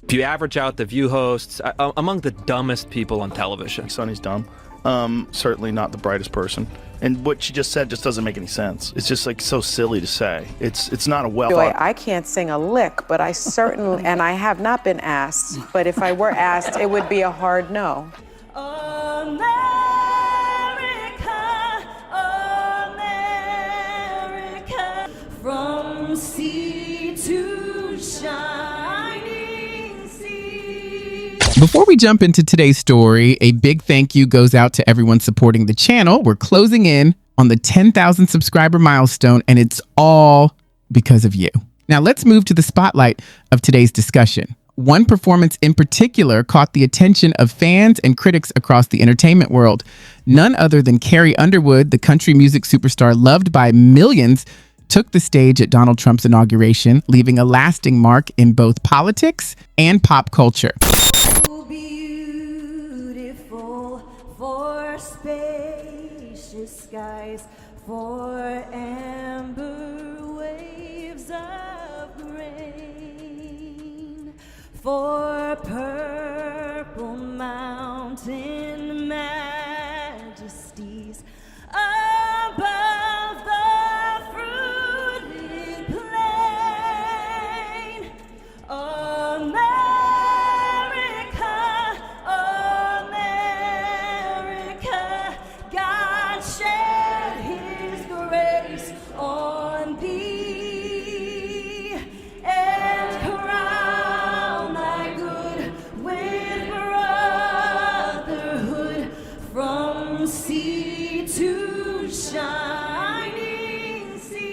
If you average out the View hosts, among the dumbest people on television. Sonny's dumb. Certainly not the brightest person. And what she just said just doesn't make any sense. It's just like so silly to say. It's not a Joy, I can't sing a lick, but I certainly, and I have not been asked, but if I were asked, it would be a hard no. America, America, from sea to shining sea. Before we jump into today's story, a big thank you goes out to everyone supporting the channel. We're closing in on the 10,000 subscriber milestone, and it's all because of you. Now let's move to the spotlight of today's discussion. One performance in particular caught the attention of fans and critics across the entertainment world. None other than Carrie Underwood, the country music superstar loved by millions, took the stage at Donald Trump's inauguration, leaving a lasting mark in both politics and pop culture. Beautiful for spacious skies, for amber waves of grain, for purple mountain majesties above the fruited plain. America, America, God shed his grace on thee and crown thy good with brotherhood from sea to shining sea.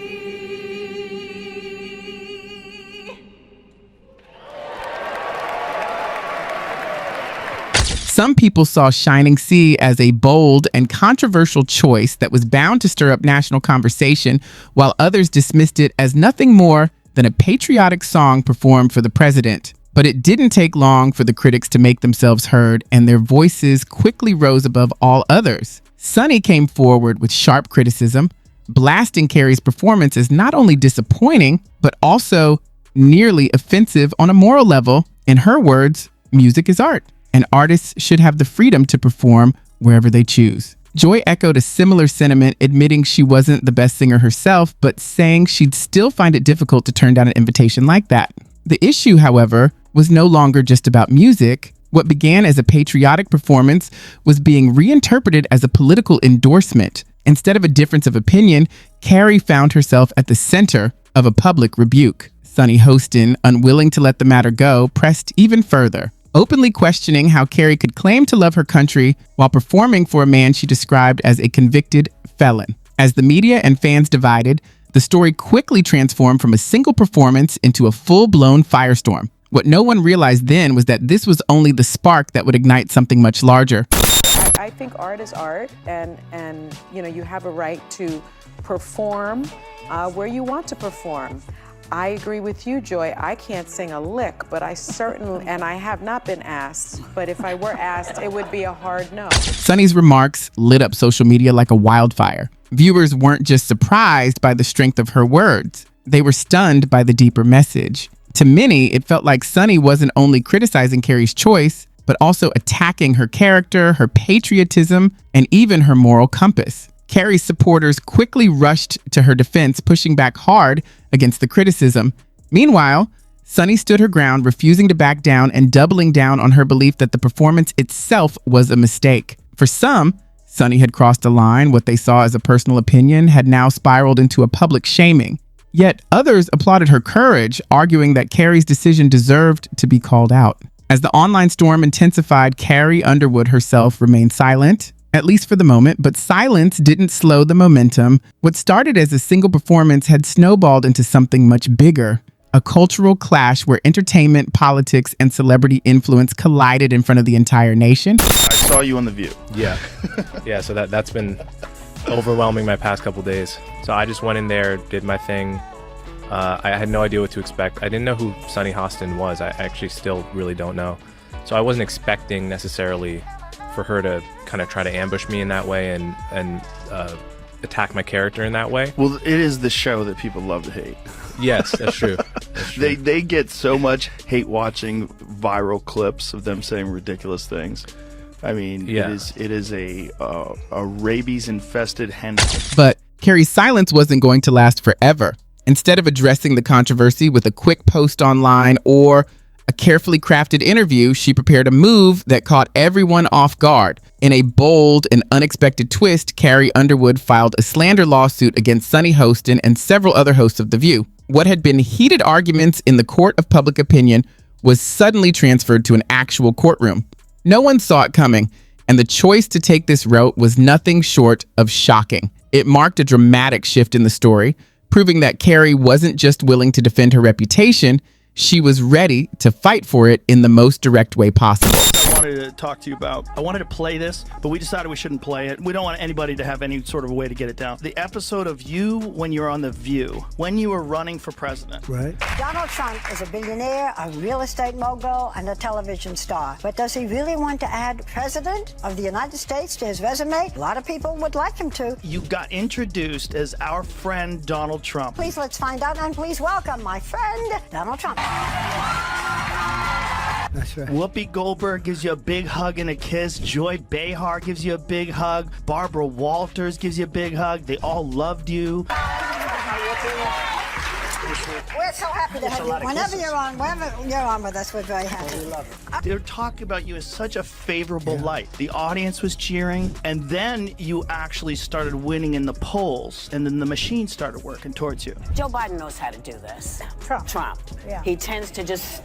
Some people saw Shining Sea as a bold and controversial choice that was bound to stir up national conversation, while others dismissed it as nothing more than a patriotic song performed for the president. But it didn't take long for the critics to make themselves heard, and their voices quickly rose above all others. Sonny came forward with sharp criticism, blasting Carrie's performance as not only disappointing, but also nearly offensive on a moral level. In her words, music is art, and artists should have the freedom to perform wherever they choose. Joy echoed a similar sentiment, admitting she wasn't the best singer herself, but saying she'd still find it difficult to turn down an invitation like that. The issue, however, was no longer just about music. What began as a patriotic performance was being reinterpreted as a political endorsement. Instead of a difference of opinion, Carrie found herself at the center of a public rebuke. Sonny Hostin, unwilling to let the matter go, pressed even further, openly questioning how Carrie could claim to love her country while performing for a man she described as a convicted felon. As the media and fans divided, the story quickly transformed from a single performance into a full-blown firestorm. What no one realized then was that this was only the spark that would ignite something much larger. I think art is art, and you know, you have a right to perform where you want to perform. I agree with you, Joy. I can't sing a lick, but I certainly, and I have not been asked, but if I were asked, it would be a hard no. Sonny's remarks lit up social media like a wildfire. Viewers weren't just surprised by the strength of her words. They were stunned by the deeper message. To many, it felt like Sonny wasn't only criticizing Carrie's choice, but also attacking her character, her patriotism, and even her moral compass. Carrie's supporters quickly rushed to her defense, pushing back hard against the criticism. Meanwhile, Sonny stood her ground, refusing to back down and doubling down on her belief that the performance itself was a mistake. For some, Sonny had crossed a line. What they saw as a personal opinion had now spiraled into a public shaming. Yet others applauded her courage, arguing that Carrie's decision deserved to be called out. As the online storm intensified, Carrie Underwood herself remained silent, at least for the moment, but silence didn't slow the momentum. What started as a single performance had snowballed into something much bigger, a cultural clash where entertainment, politics, and celebrity influence collided in front of the entire nation. I saw you on The View. Yeah. Yeah, so that's been overwhelming my past couple days. So I just went in there, did my thing. I had no idea what to expect. I didn't know who Sonny Hostin was. I actually still really don't know. So I wasn't expecting necessarily for her to kind of try to ambush me in that way and attack my character in that way. Well, it is the show that people love to hate. Yes, that's true. They get so much hate watching viral clips of them saying ridiculous things. I mean, it is a rabies infested hen. But Carrie's silence wasn't going to last forever. Instead of addressing the controversy with a quick post online or a carefully crafted interview, she prepared a move that caught everyone off guard. In a bold and unexpected twist, Carrie Underwood filed a slander lawsuit against Sunny Hostin and several other hosts of The View. What had been heated arguments in the court of public opinion was suddenly transferred to an actual courtroom. No one saw it coming, and the choice to take this route was nothing short of shocking. It marked a dramatic shift in the story, proving that Carrie wasn't just willing to defend her reputation, she was ready to fight for it in the most direct way possible. I wanted to talk to you about. I wanted to play this, but we decided we shouldn't play it. We don't want anybody to have any sort of way to get it down. The episode of you when you're on The View, when you were running for president. Right. Donald Trump is a billionaire, a real estate mogul, and a television star. But does he really want to add President of the United States to his resume? A lot of people would like him to. You got introduced as our friend Donald Trump. Please let's find out, and please welcome my friend, Donald Trump. That's right. Whoopi Goldberg gives you a big hug and a kiss. Joy Behar gives you a big hug. Barbara Walters gives you a big hug. They all loved you. We're so happy to have you. Whenever you're on with us, we're very happy. We love it. They're talking about you in such a favorable light. The audience was cheering, and then you actually started winning in the polls, and then the machine started working towards you. Joe Biden knows how to do this. Trump. Yeah. He tends to just...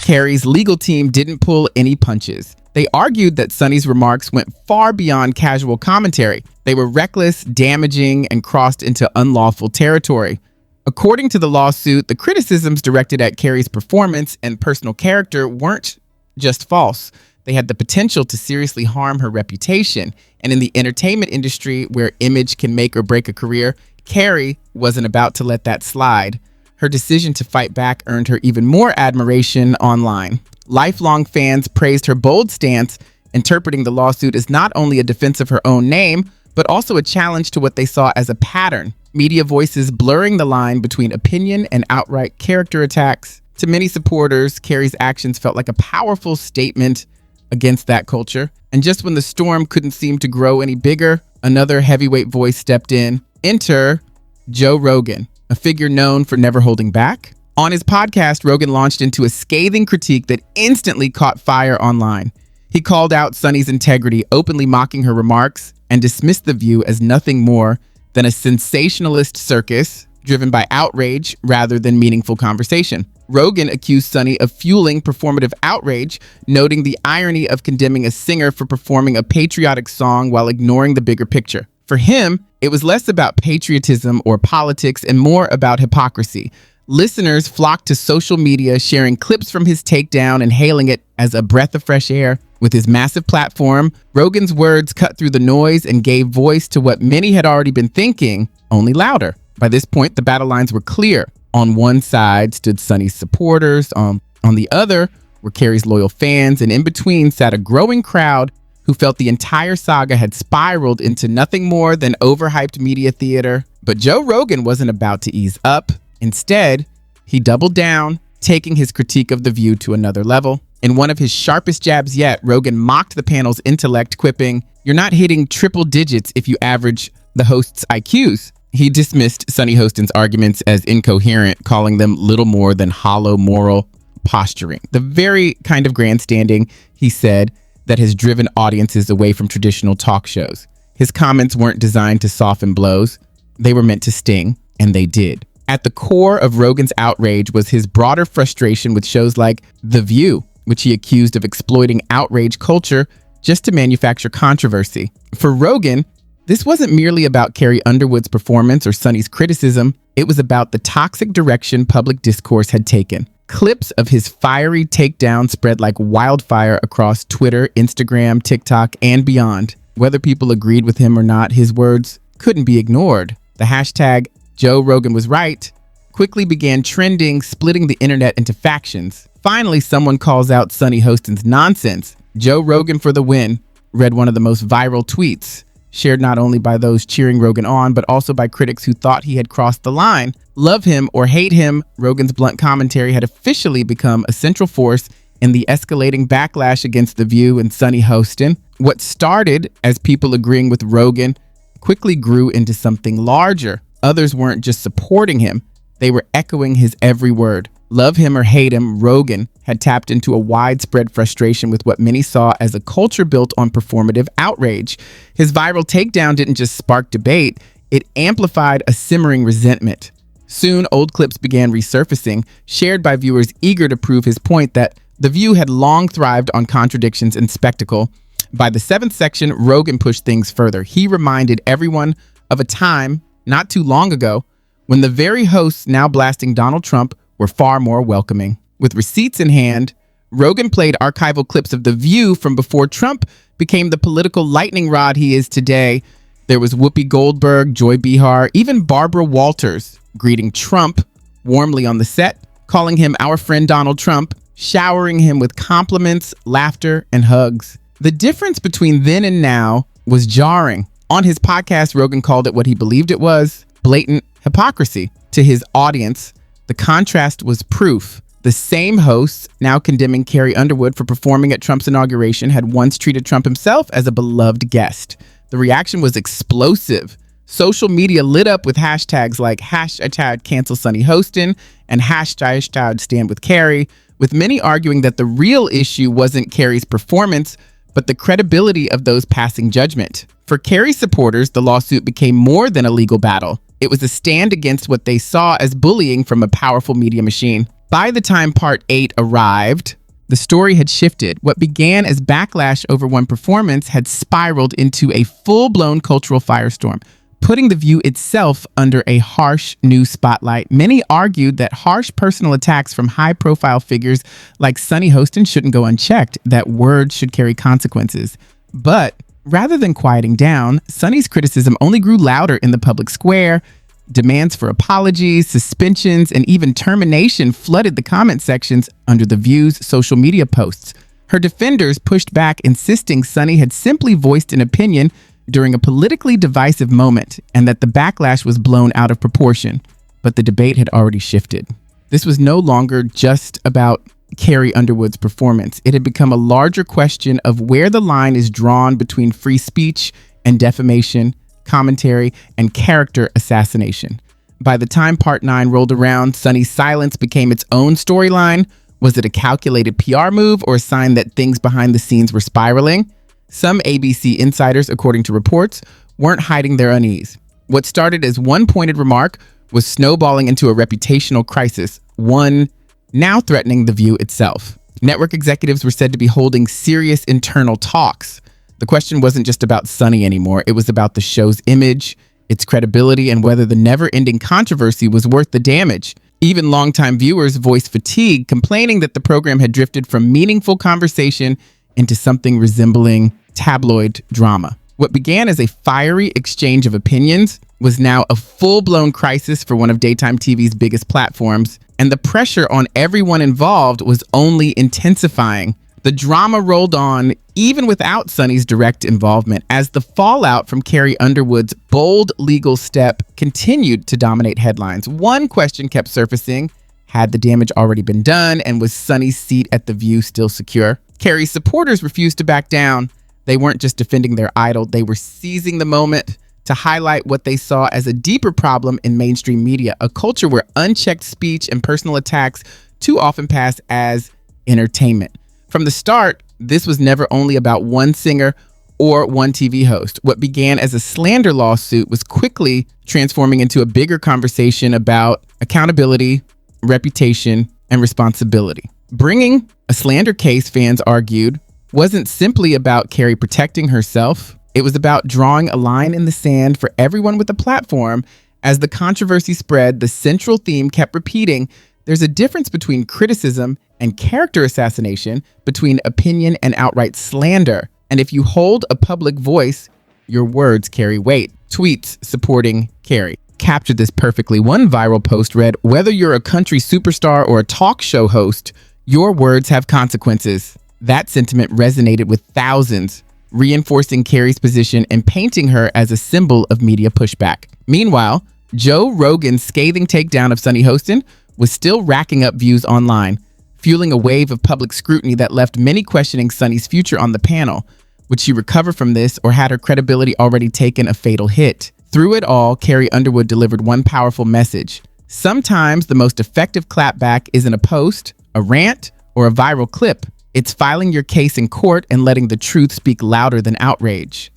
Carrie's legal team didn't pull any punches. They argued that Sunny's remarks went far beyond casual commentary. They were reckless, damaging, and crossed into unlawful territory. According to the lawsuit, the criticisms directed at Carrie's performance and personal character weren't just false. They had the potential to seriously harm her reputation. And in the entertainment industry, where image can make or break a career, Carrie wasn't about to let that slide. Her decision to fight back earned her even more admiration online. Lifelong fans praised her bold stance, interpreting the lawsuit as not only a defense of her own name, but also a challenge to what they saw as a pattern. Media voices blurring the line between opinion and outright character attacks. To many supporters, Carrie's actions felt like a powerful statement against that culture. And just when the storm couldn't seem to grow any bigger, another heavyweight voice stepped in. Enter Joe Rogan, a figure known for never holding back. On his podcast, Rogan launched into a scathing critique that instantly caught fire online. He called out Sunny's integrity, openly mocking her remarks, and dismissed The View as nothing more than a sensationalist circus driven by outrage rather than meaningful conversation. Rogan accused Sunny of fueling performative outrage, noting the irony of condemning a singer for performing a patriotic song while ignoring the bigger picture. For him, it was less about patriotism or politics and more about hypocrisy. Listeners flocked to social media, sharing clips from his takedown and hailing it as a breath of fresh air. With his massive platform, Rogan's words cut through the noise and gave voice to what many had already been thinking, only louder. By this point, the battle lines were clear. On one side stood Sunny's supporters, on the other were Carrie's loyal fans, and in between sat a growing crowd who felt the entire saga had spiraled into nothing more than overhyped media theater. But Joe Rogan wasn't about to ease up. Instead, he doubled down, taking his critique of The View to another level. In one of his sharpest jabs yet, Rogan mocked the panel's intellect, quipping, "You're not hitting triple digits if you average the host's IQs." He dismissed Sunny Hostin's arguments as incoherent, calling them little more than hollow moral posturing. The very kind of grandstanding, he said, that has driven audiences away from traditional talk shows. His comments weren't designed to soften blows. They were meant to sting, and they did. At the core of Rogan's outrage was his broader frustration with shows like The View, which he accused of exploiting outrage culture just to manufacture controversy. For Rogan, this wasn't merely about Carrie Underwood's performance or Sunny's criticism. It was about the toxic direction public discourse had taken. Clips of his fiery takedown spread like wildfire across Twitter, Instagram, TikTok, and beyond. Whether people agreed with him or not, his words couldn't be ignored. The hashtag Joe Rogan was right quickly began trending, splitting the internet into factions. Finally, someone calls out Sunny Hostin's nonsense. "Joe Rogan for the win," read one of the most viral tweets. shared not only by those cheering Rogan on, but also by critics who thought he had crossed the line. Love him or hate him, Rogan's blunt commentary had officially become a central force in the escalating backlash against The View and Sunny Hostin. What started as people agreeing with Rogan quickly grew into something larger. Others weren't just supporting him, they were echoing his every word. Love him or hate him, Rogan had tapped into a widespread frustration with what many saw as a culture built on performative outrage. His viral takedown didn't just spark debate, it amplified a simmering resentment. Soon, old clips began resurfacing, shared by viewers eager to prove his point that The View had long thrived on contradictions and spectacle. By the 7th section, Rogan pushed things further. He reminded everyone of a time, not too long ago, when the very hosts now blasting Donald Trump were far more welcoming. With receipts in hand, Rogan played archival clips of The View from before Trump became the political lightning rod he is today. There was Whoopi Goldberg, Joy Behar, even Barbara Walters greeting Trump warmly on the set, calling him our friend Donald Trump, showering him with compliments, laughter, and hugs. The difference between then and now was jarring. On his podcast, Rogan called it what he believed it was, blatant hypocrisy. To his audience, the contrast was proof. The same hosts, now condemning Carrie Underwood for performing at Trump's inauguration, had once treated Trump himself as a beloved guest. The reaction was explosive. Social media lit up with hashtags like hashtag cancel Sunny Hostin and hashtag stand with Carrie, with many arguing that the real issue wasn't Carrie's performance, but the credibility of those passing judgment. For Carrie supporters, the lawsuit became more than a legal battle. It was a stand against what they saw as bullying from a powerful media machine. By the time Part 8 arrived, the story had shifted. What began as backlash over one performance had spiraled into a full-blown cultural firestorm, putting The View itself under a harsh new spotlight. Many argued that harsh personal attacks from high-profile figures like Sunny Hostin shouldn't go unchecked, that words should carry consequences. But rather than quieting down, Sunny's criticism only grew louder in the public square. Demands for apologies, suspensions, and even termination flooded the comment sections under The View's social media posts. Her defenders pushed back, insisting Sunny had simply voiced an opinion during a politically divisive moment and that the backlash was blown out of proportion. But the debate had already shifted. This was no longer just about Carrie Underwood's performance. It had become a larger question of where the line is drawn between free speech and defamation, commentary, and character assassination. By the time Part 9 rolled around, Sunny's silence became its own storyline. Was it a calculated PR move or a sign that things behind the scenes were spiraling? Some ABC insiders, according to reports, weren't hiding their unease. What started as one pointed remark was snowballing into a reputational crisis, one now threatening The View itself. Network executives were said to be holding serious internal talks. The question wasn't just about Sunny anymore. It was about the show's image, its credibility, and whether the never-ending controversy was worth the damage. Even longtime viewers voiced fatigue, complaining that the program had drifted from meaningful conversation into something resembling tabloid drama. What began as a fiery exchange of opinions was now a full-blown crisis for one of daytime TV's biggest platforms, and the pressure on everyone involved was only intensifying. The drama rolled on even without Sunny's direct involvement, as the fallout from Carrie Underwood's bold legal step continued to dominate headlines. One question kept surfacing: had the damage already been done, and was Sunny's seat at The View still secure? Carrie's supporters refused to back down. They weren't just defending their idol, they were seizing the moment to highlight what they saw as a deeper problem in mainstream media, a culture where unchecked speech and personal attacks too often pass as entertainment. From the start, this was never only about one singer or one TV host. What began as a slander lawsuit was quickly transforming into a bigger conversation about accountability, reputation, and responsibility. Bringing a slander case, fans argued, wasn't simply about Carrie protecting herself. It was about drawing a line in the sand for everyone with a platform. As the controversy spread, the central theme kept repeating: there's a difference between criticism and character assassination, between opinion and outright slander. And if you hold a public voice, your words carry weight. Tweets supporting Carrie captured this perfectly. One viral post read, "Whether you're a country superstar or a talk show host, your words have consequences." That sentiment resonated with thousands. reinforcing Carrie's position and painting her as a symbol of media pushback. Meanwhile, Joe Rogan's scathing takedown of Sunny Hostin was still racking up views online, fueling a wave of public scrutiny that left many questioning Sunny's future on the panel. Would she recover from this, or had her credibility already taken a fatal hit? Through it all, Carrie Underwood delivered one powerful message. Sometimes the most effective clapback isn't a post, a rant, or a viral clip. It's filing your case in court and letting the truth speak louder than outrage.